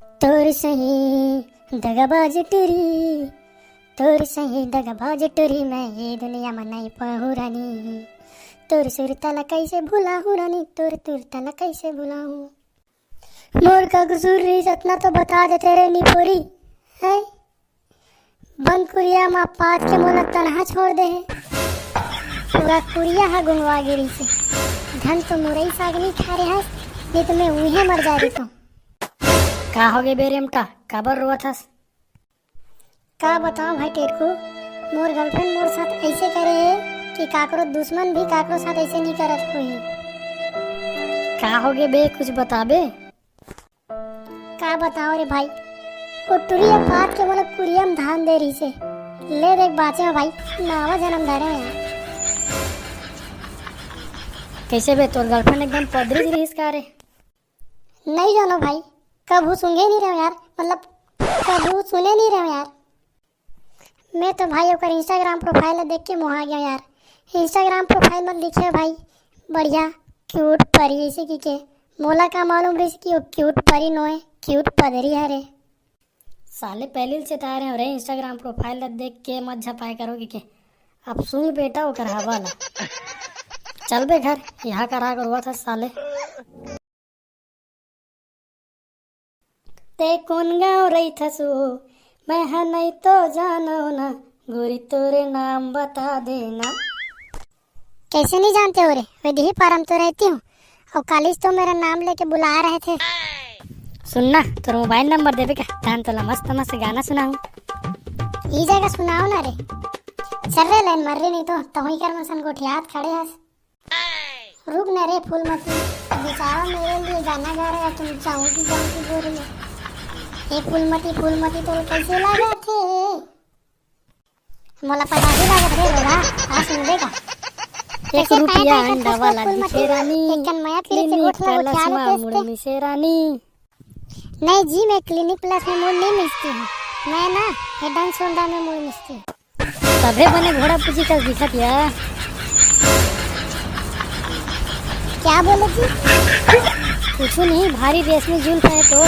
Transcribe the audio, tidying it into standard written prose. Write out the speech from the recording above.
तोर सही दगाबाज टुरी, तोर सही दगाबाज टुरी, मैं ये दुनिया में नहीं पाहूँ रानी। तोर सुरताला कैसे भुलाऊँ रानी, तोर तुरताला कैसे भुलाऊँ। मोर का कसूर रही सतना तो बता दे तेरे निपोरी है। बंद कुरिया माँ पात के मोला तनहा छोड़ दे है। पूरा कुरिया हा गुंगवा गिरी से। धन तो मुरई सागनी खा रहे हस, नहीं तो मैं उहे मर जा रही। तो का हो गए बेरेमटा, काबर रोआ थस? का बताऊं भाई तेरे को, मोर गर्लफ्रेंड मोर साथ ऐसे करे है कि काकरो दुश्मन भी काकरो साथ ऐसे नहीं करत कोई। का हो गए बे, कुछ बताबे? का बताओ रे भाई, वो टुरिया पात के मोला कुरिया में धान दे रही से। ले देख बाचे में भाई, नावा जन्म धरे हैं। कैसे बे, तोर गर्लफ्रेंड एकदम पदरी रही का रे? नहीं जानो भाई, कबू सुने नहीं रहे यार, मतलब कबू सुने नहीं रहे यार। मैं तो भाई ओकर इंस्टाग्राम प्रोफाइल देख के मोहा गया यार। इंस्टाग्राम प्रोफाइल में लिखे भाई बढ़िया क्यूट परी ऐसे की के मोला का मालूम रही कि वो क्यूट परी नोए क्यूट पदरी है रे। साले पहले से तारे हो रहे इंस्टाग्राम प्रोफाइल देख के मत झपाए करोगे के। अब सुन बेटा वो कर हवाला। चल बे घर, यहाँ करा हुआ था साले। ते कौन गाँव रही थसू, मैं है नहीं तो जानो ना, गोरी तोरे नाम बता देना। कैसे नहीं जानते हो रे, वैदिही पारम तो रहती हूँ और कॉलेज तो मेरा नाम लेके बुला रहे थे। सुनना, तोर मोबाइल नंबर देवे क्या, धान तोला मस्त मस्त गाना सुनाऊं। ई जगह सुनाओ ना रे। चल रे लाइन मर रही नहीं तो वहीं कर मसन गोठियात खड़े हस। रुक ना रे फूलमती, बेचारा मेरे लिए गाना गा रहा है, तुम चाहूंगी बोल रही है। ये फूलमती फूलमती तो कैसे लगा थे, मोला पता ही लगा थे रोड़ा। आ सुन देगा 1 रुपया अंडा वाला दिखे रानी, एकन माया क्लिनिक प्लस में मुड़ मिसे रानी। नहीं जी, मैं क्लिनिक प्लस में मुड़ नहीं मिसती हूँ, मैं ना हेड एंड शोल्डर में मुड़ मिसती हूँ। तबे बने घोड़ा पूछी का दिखत या। क्या बोले जी? कुछ नहीं, भारी रेशमी जुल्फ है तो